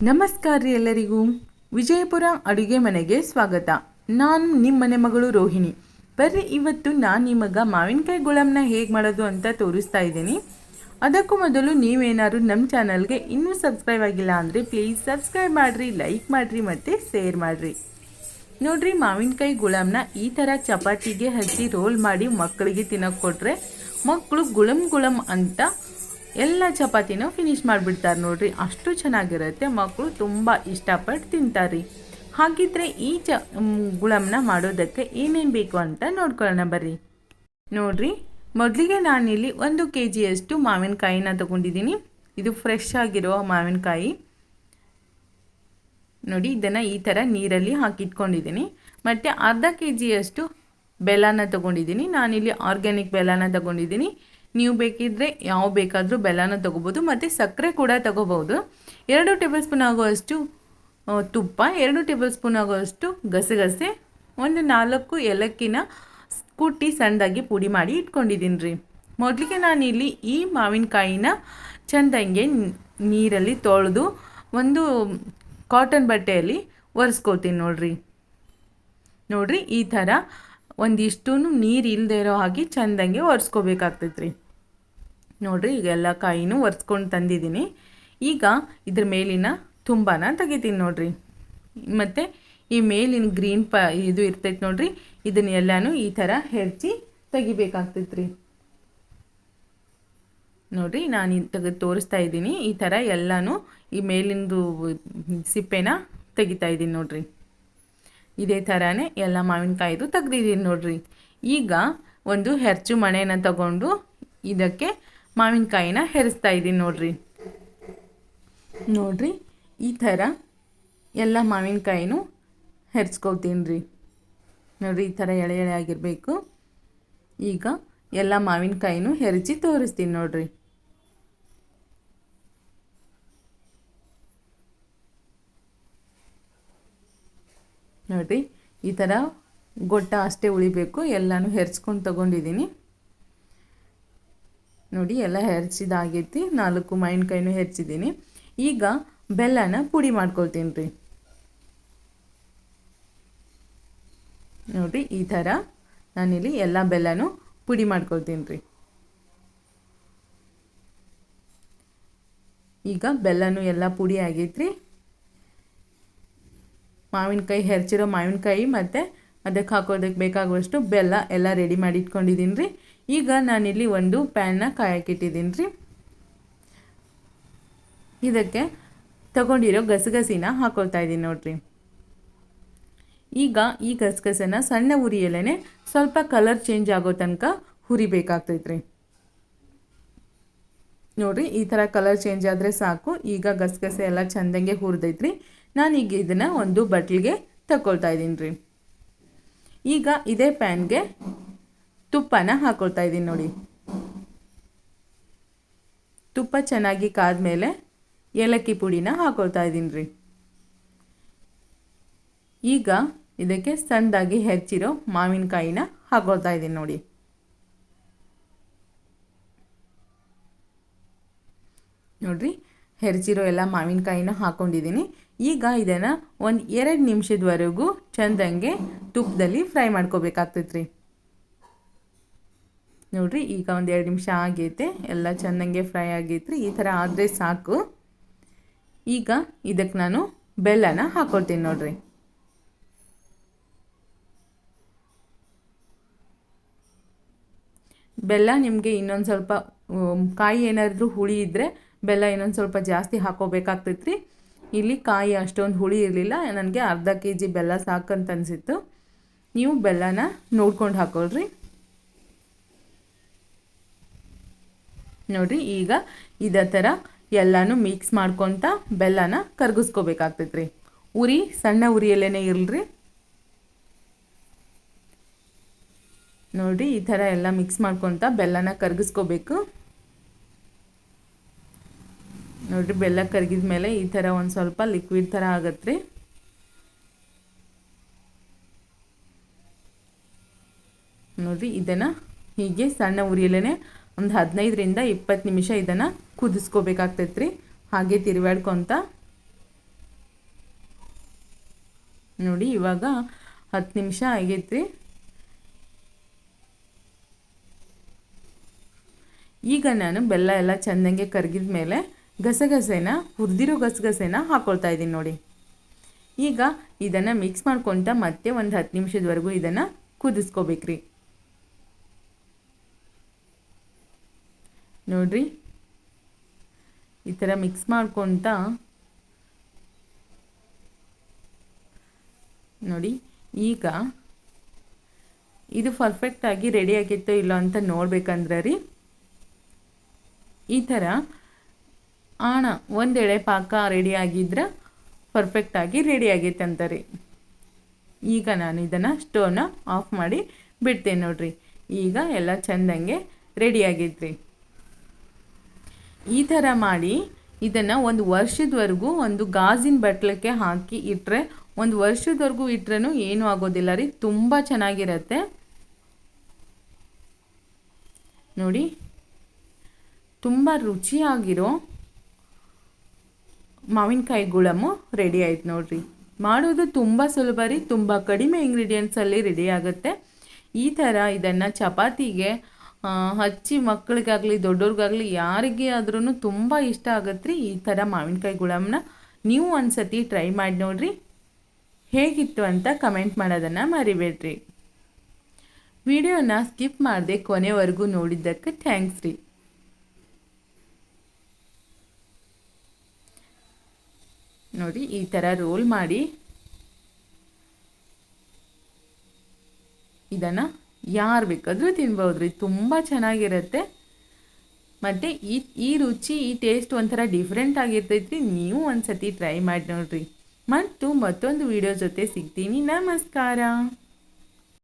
ನಮಸ್ಕಾರ ರೀ ಎಲ್ಲರಿಗೂ. ವಿಜಯಪುರ ಅಡುಗೆ ಮನೆಗೆ ಸ್ವಾಗತ. ನಾನು ನಿಮ್ಮ ಮನೆ ಮಗಳು ರೋಹಿಣಿ. ಬರ್ರಿ, ಇವತ್ತು ನಾನು ನಿಮಗೆ ಮಾವಿನಕಾಯಿ ಗುಳಂನ ಹೇಗೆ ಮಾಡೋದು ಅಂತ ತೋರಿಸ್ತಾ ಇದ್ದೀನಿ. ಅದಕ್ಕೂ ಮೊದಲು ನೀವೇನಾದ್ರು ನಮ್ಮ ಚಾನಲ್ಗೆ ಇನ್ನೂ ಸಬ್ಸ್ಕ್ರೈಬ್ ಆಗಿಲ್ಲ ಅಂದರೆ ಪ್ಲೀಸ್ ಸಬ್ಸ್ಕ್ರೈಬ್ ಮಾಡಿರಿ, ಲೈಕ್ ಮಾಡಿರಿ ಮತ್ತು ಶೇರ್ ಮಾಡಿರಿ. ನೋಡಿರಿ, ಮಾವಿನಕಾಯಿ ಗುಳಂನ ಈ ಥರ ಚಪಾತಿಗೆ ಹಚ್ಚಿ ರೋಲ್ ಮಾಡಿ ಮಕ್ಕಳಿಗೆ ತಿನ್ನೋಕೆ ಕೊಟ್ಟರೆ ಮಕ್ಕಳು ಗುಳಂ ಅಂತ ಎಲ್ಲ ಚಪಾತಿನ ಫಿನಿಶ್ ಮಾಡಿಬಿಡ್ತಾರೆ. ನೋಡ್ರಿ, ಅಷ್ಟು ಚೆನ್ನಾಗಿರುತ್ತೆ. ಮಕ್ಕಳು ತುಂಬ ಇಷ್ಟಪಟ್ಟು ತಿಂತಾರೆ. ಹಾಗಿದ್ರೆ ಈ ಗುಳಂನ ಮಾಡೋದಕ್ಕೆ ಏನೇನು ಬೇಕು ಅಂತ ನೋಡ್ಕೊಳ್ಳೋಣ ಬರ್ರಿ. ನೋಡ್ರಿ, ಮೊದಲಿಗೆ ನಾನಿಲ್ಲಿ 1 kg ಮಾವಿನಕಾಯಿನ ತಗೊಂಡಿದ್ದೀನಿ. ಇದು ಫ್ರೆಶ್ ಆಗಿರೋ ಮಾವಿನಕಾಯಿ. ನೋಡಿ, ಇದನ್ನು ಈ ಥರ ನೀರಲ್ಲಿ ಹಾಕಿಟ್ಕೊಂಡಿದ್ದೀನಿ. ಮತ್ತು ಅರ್ಧ kg ಬೆಲ್ಲನ ತಗೊಂಡಿದ್ದೀನಿ. ನಾನಿಲ್ಲಿ ಆರ್ಗ್ಯಾನಿಕ್ ಬೆಲ್ಲನ ತಗೊಂಡಿದ್ದೀನಿ. ನೀವು ಬೇಕಿದ್ದರೆ ಯಾವ ಬೇಕಾದರೂ ಬೆಲ್ಲನ ತಗೋಬೋದು, ಮತ್ತು ಸಕ್ಕರೆ ಕೂಡ ತಗೋಬೋದು. 2 ಟೇಬಲ್ ಸ್ಪೂನ್ ಆಗುವಷ್ಟು ತುಪ್ಪ, 2 ಟೇಬಲ್ ಸ್ಪೂನ್ ಆಗುವಷ್ಟು ಗಸಗಸೆ, 4 ಏಲಕ್ಕಿನ ಕುಟ್ಟಿ ಸಣ್ಣದಾಗಿ ಪುಡಿ ಮಾಡಿ ಇಟ್ಕೊಂಡಿದ್ದೀನಿ ರೀ. ಮೊದಲಿಗೆ ನಾನಿಲ್ಲಿ ಈ ಮಾವಿನಕಾಯಿನ ಚೆಂದಂಗೆ ನೀರಲ್ಲಿ ತೊಳೆದು ಒಂದು ಕಾಟನ್ ಬಟ್ಟೆಯಲ್ಲಿ ಒರೆಸ್ಕೋತೀನಿ. ನೋಡ್ರಿ ಈ ಥರ ಒಂದಿಷ್ಟು ನೀರು ಇಲ್ಲದೆ ಇರೋ ಹಾಗೆ ಚೆಂದಂಗೆ ಒರೆಸ್ಕೋಬೇಕಾಗ್ತೈತೆ ರೀ. ನೋಡಿರಿ, ಈಗ ಎಲ್ಲ ಕಾಯಿನೂ ಒರೆಸ್ಕೊಂಡು ತಂದಿದ್ದೀನಿ. ಈಗ ಇದ್ರ ಮೇಲಿನ ತುಂಬಾನ ತೆಗಿತೀನಿ ನೋಡ್ರಿ. ಮತ್ತು ಈ ಮೇಲಿನ ಗ್ರೀನ್ ಇದು ಇರ್ತೈತೆ ನೋಡ್ರಿ, ಇದನ್ನೆಲ್ಲನೂ ಈ ಥರ ಹೆರ್ಚಿ ತೆಗಿಬೇಕಾಗ್ತೈತೆ ರೀ. ನೋಡಿರಿ, ನಾನು ತೆಗೆದು ತೋರಿಸ್ತಾ ಇದ್ದೀನಿ. ಈ ಥರ ಎಲ್ಲನೂ ಈ ಮೇಲಿಂದು ಸಿಪ್ಪೆನ ತೆಗಿತಾ ಇದ್ದೀನಿ ನೋಡ್ರಿ. ಇದೇ ಥರನೇ ಎಲ್ಲ ಮಾವಿನಕಾಯಿದು ತೆಗ್ದಿದ್ದೀನಿ ನೋಡ್ರಿ. ಈಗ ಒಂದು ಹೆರ್ಚು ಮಣೆನ ತಗೊಂಡು ಇದಕ್ಕೆ ಮಾವಿನಕಾಯಿನ ಹೆರಿಸ್ತಾ ಇದ್ದೀನಿ ನೋಡ್ರಿ. ಈ ಥರ ಎಲ್ಲ ಮಾವಿನಕಾಯಿನೂ ಹೆರ್ಸ್ಕೊತೀನಿ ರೀ. ನೋಡಿರಿ, ಈ ಥರ ಎಳೆ ಎಳೆ ಆಗಿರಬೇಕು. ಈಗ ಎಲ್ಲ ಮಾವಿನಕಾಯಿನೂ ಹೆರಚಿ ತೋರಿಸ್ತೀನಿ ನೋಡ್ರಿ. ನೋಡಿರಿ, ಈ ಥರ ಗೊಟ್ಟ ಅಷ್ಟೇ ಉಳಿಬೇಕು. ಎಲ್ಲನೂ ಹೆರ್ಚ್ಕೊಂಡು ತೊಗೊಂಡಿದ್ದೀನಿ. ನೋಡಿ, ಎಲ್ಲ ಹೆರ್ಚಿದಾಗೈತಿ. 4 ಮಾವಿನಕಾಯಿನೂ ಹೆರ್ಚಿದ್ದೀನಿ. ಈಗ ಬೆಲ್ಲನ ಪುಡಿ ಮಾಡ್ಕೊಳ್ತೀನಿ ರೀ. ನೋಡಿರಿ, ಈ ಥರ ನಾನಿಲ್ಲಿ ಎಲ್ಲ ಬೆಲ್ಲನೂ ಪುಡಿ ಮಾಡ್ಕೊಳ್ತೀನಿ ರೀ. ಈಗ ಬೆಲ್ಲನೂ ಎಲ್ಲ ಪುಡಿ ಆಗೈತ್ರಿ. ಮಾವಿನಕಾಯಿ ಹೆರ್ಚಿರೋ ಮಾವಿನಕಾಯಿ ಮತ್ತು ಅದಕ್ಕೆ ಹಾಕೋದಕ್ಕೆ ಬೇಕಾಗುವಷ್ಟು ಬೆಲ್ಲ ಎಲ್ಲ ರೆಡಿ ಮಾಡಿ ಇಟ್ಕೊಂಡಿದ್ದೀನಿ ರೀ. ಈಗ ನಾನಿಲ್ಲಿ ಒಂದು ಪ್ಯಾನ್ನ ಕಾಯಕ್ಕಿಟ್ಟಿದ್ದೀನಿ ರೀ. ಇದಕ್ಕೆ ತಗೊಂಡಿರೋ ಗಸಗಸಿನ ಹಾಕೊಳ್ತಾ ಇದ್ದೀನಿ ನೋಡ್ರಿ. ಈಗ ಈ ಗಸಗಸನ ಸಣ್ಣ ಉರಿಯಲ್ಲೇ ಸ್ವಲ್ಪ ಕಲರ್ ಚೇಂಜ್ ಆಗೋ ತನಕ ಹುರಿಬೇಕಾಗ್ತೈತೆ ರೀ. ನೋಡಿರಿ, ಈ ಥರ ಕಲರ್ ಚೇಂಜ್ ಆದರೆ ಸಾಕು. ಈಗ ಗಸಗಸೆ ಎಲ್ಲ ಚೆಂದಂಗೆ ಹುರಿದೈತ್ರಿ. ನಾನೀಗ ಇದನ್ನು ಒಂದು ಬಟ್ಲಿಗೆ ತಗೊಳ್ತಾ ಇದ್ದೀನಿ ರೀ. ಈಗ ಇದೇ ಪ್ಯಾನ್ಗೆ ತುಪ್ಪನ ಹಾಕೊಳ್ತಾ ಇದ್ದೀನಿ ನೋಡಿ. ತುಪ್ಪ ಚೆನ್ನಾಗಿ ಕಾದ್ಮೇಲೆ ಏಲಕ್ಕಿ ಪುಡಿನ ಹಾಕೊಳ್ತಾ ಇದ್ದೀನಿ ರೀ. ಈಗ ಇದಕ್ಕೆ ಸಣ್ಣದಾಗಿ ಹೆಚ್ಚಿರೋ ಮಾವಿನಕಾಯಿನ ಹಾಕೊಳ್ತಾ ಇದ್ದೀನಿ ನೋಡಿ. ನೋಡಿರಿ, ಹೆರ್ಚಿರೋ ಎಲ್ಲ ಮಾವಿನಕಾಯಿನ ಹಾಕ್ಕೊಂಡಿದ್ದೀನಿ. ಈಗ ಇದನ್ನು ಒಂದು 2 ನಿಮಿಷದವರೆಗೂ ಚೆಂದಂಗೆ ತುಪ್ಪದಲ್ಲಿ ಫ್ರೈ ಮಾಡ್ಕೋಬೇಕಾಗ್ತೈತೆ ರೀ. ನೋಡಿರಿ, ಈಗ ಒಂದು 2 ನಿಮಿಷ ಆಗೈತೆ. ಎಲ್ಲ ಚೆಂದಂಗೆ ಫ್ರೈ ಆಗೈತ್ರಿ. ಈ ಥರ ಆದರೆ ಸಾಕು. ಈಗ ಇದಕ್ಕೆ ನಾನು ಬೆಲ್ಲನ ಹಾಕ್ಕೊಳ್ತೀನಿ ನೋಡಿರಿ. ಬೆಲ್ಲ ನಿಮಗೆ ಇನ್ನೊಂದು ಸ್ವಲ್ಪ ಕಾಯಿ ಏನಾದರೂ ಹುಳಿ ಇದ್ದರೆ ಬೆಲ್ಲ ಇನ್ನೊಂದು ಸ್ವಲ್ಪ ಜಾಸ್ತಿ ಹಾಕೋಬೇಕಾಗ್ತೈತೆ ರೀ. ಇಲ್ಲಿ ಕಾಯಿ ಅಷ್ಟೊಂದು ಹುಳಿ ಇರಲಿಲ್ಲ. ನನಗೆ ಅರ್ಧ kg ಬೆಲ್ಲ ಸಾಕಂತ ಅನಿಸಿತ್ತು. ನೀವು ಬೆಲ್ಲನ ನೋಡ್ಕೊಂಡು ಹಾಕೊಳ್ರಿ. ನೋಡಿರಿ, ಈಗ ಇದೇ ಥರ ಎಲ್ಲನೂ ಮಿಕ್ಸ್ ಮಾಡ್ಕೊತ ಬೆಲ್ಲನ ಕರಗಿಸ್ಕೋಬೇಕಾಗ್ತೈತೆ ರೀ. ಉರಿ ಸಣ್ಣ ಉರಿಯಲ್ಲೇ ಇರಲ್ರಿ. ನೋಡಿರಿ, ಈ ಥರ ಎಲ್ಲ ಮಿಕ್ಸ್ ಮಾಡ್ಕೊತ ಬೆಲ್ಲನ ಕರಗಿಸ್ಕೋಬೇಕು. ನೋಡಿರಿ, ಬೆಲ್ಲ ಕರಗಿದ ಮೇಲೆ ಈ ಥರ ಒಂದು ಸ್ವಲ್ಪ ಲಿಕ್ವಿಡ್ ಥರ ಆಗತ್ತೆ ರೀ. ನೋಡಿರಿ, ಇದನ್ನು ಹೀಗೆ ಸಣ್ಣ ಉರಿಯಲ್ಲೇ ಒಂದು 15ರಿಂದ 20 ನಿಮಿಷ ಇದನ್ನು ಕುದಿಸ್ಕೋಬೇಕಾಗ್ತೈತೆ ರೀ. ಹಾಗೆ ತಿರುವಾಡ್ಕೊತ ನೋಡಿ ಇವಾಗ 10 ನಿಮಿಷ ಆಗೈತ್ರಿ. ಈಗ ನಾನು ಬೆಲ್ಲ ಎಲ್ಲ ಚೆಂದಂಗೆ ಕರಗಿದ ಮೇಲೆ ಗಸಗಸೆನ ಹುರಿದಿರೋ ಗಸಗಸೆನ ಹಾಕ್ಕೊಳ್ತಾ ಇದ್ದೀನಿ ನೋಡಿ. ಈಗ ಇದನ್ನು ಮಿಕ್ಸ್ ಮಾಡ್ಕೊತ ಮತ್ತೆ ಒಂದು 10 ನಿಮಿಷದವರೆಗೂ ಇದನ್ನು ಕುದಿಸ್ಕೋಬೇಕ್ರಿ. ನೋಡ್ರಿ ಈ ಥರ ಮಿಕ್ಸ್ ಮಾಡ್ಕೊತ ನೋಡಿ. ಈಗ ಇದು ಪರ್ಫೆಕ್ಟಾಗಿ ರೆಡಿ ಆಗಿತ್ತೋ ಇಲ್ಲ ಅಂತ ನೋಡ್ಬೇಕಂದ್ರೆ ರೀ ಈ ಥರ ಒಂದೆಳೆ ಪಾಕ ರೆಡಿ ಆಗಿದ್ರೆ ಪರ್ಫೆಕ್ಟಾಗಿ ರೆಡಿ ಆಗೈತೆ ಅಂತಾರೆ. ಈಗ ನಾನು ಇದನ್ನು ಸ್ಟವ್ನ ಆಫ್ ಮಾಡಿ ಬಿಡ್ತೇನೆ ನೋಡ್ರಿ. ಈಗ ಎಲ್ಲ ಚೆಂದಂಗೆ ರೆಡಿ ಆಗೈತ್ರಿ. ಈ ಥರ ಮಾಡಿ ಇದನ್ನು ಒಂದು ವರ್ಷದವರೆಗೂ ಒಂದು ಗಾಜಿನ ಬಟ್ಲಕ್ಕೆ ಹಾಕಿ ಇಟ್ಟರೆ ಒಂದು ವರ್ಷದವರೆಗೂ ಇಟ್ರೂ ಏನೂ ಆಗೋದಿಲ್ಲ ರೀ, ತುಂಬ ಚೆನ್ನಾಗಿರತ್ತೆ ನೋಡಿ. ತುಂಬ ರುಚಿಯಾಗಿರೋ ಮಾವಿನಕಾಯಿ ಗುಳಮು ರೆಡಿ ಆಯ್ತು ನೋಡ್ರಿ. ಮಾಡೋದು ತುಂಬ ಸುಲಭ ರೀ, ತುಂಬ ಕಡಿಮೆ ಇಂಗ್ರೀಡಿಯೆಂಟ್ಸಲ್ಲಿ ರೆಡಿ ಆಗುತ್ತೆ. ಈ ಥರ ಇದನ್ನು ಚಪಾತಿಗೆ ಹಚ್ಚಿ ಮಕ್ಕಳಿಗಾಗಲಿ ದೊಡ್ಡವ್ರಿಗಾಗಲಿ ಯಾರಿಗೆ ಆದ್ರೂ ತುಂಬ ಇಷ್ಟ ಆಗತ್ತೆ ರೀ. ಈ ಥರ ಮಾವಿನಕಾಯಿ ಗುಳಮನ್ನ ನೀವು ಒಂದು ಸತಿ ಟ್ರೈ ಮಾಡಿ ನೋಡಿರಿ. ಹೇಗಿತ್ತು ಅಂತ ಕಮೆಂಟ್ ಮಾಡೋದನ್ನು ಮರಿಬೇಡ್ರಿ. ವಿಡಿಯೋನ ಸ್ಕಿಪ್ ಮಾಡದೆ ಕೊನೆವರೆಗೂ ನೋಡಿದ್ದಕ್ಕೆ ಥ್ಯಾಂಕ್ಸ್ ರೀ. ನೋಡಿ ಈ ಥರ ರೋಲ್ ಮಾಡಿ ಇದನ್ನು ಯಾರು ಬೇಕಾದರೂ ತಿನ್ಬೋದ್ರಿ, ತುಂಬ ಚೆನ್ನಾಗಿರುತ್ತೆ. ಮತ್ತು ಈ ರುಚಿ ಈ ಟೇಸ್ಟ್ ಒಂಥರ ಡಿಫ್ರೆಂಟ್ ಆಗಿರ್ತೈತ್ರಿ. ನೀವು ಒಂದು ಸತಿ ಟ್ರೈ ಮಾಡಿ ನೋಡಿರಿ. ಮತ್ತು ಮತ್ತೊಂದು ವಿಡಿಯೋ ಜೊತೆ ಸಿಗ್ತೀನಿ. ನಮಸ್ಕಾರ.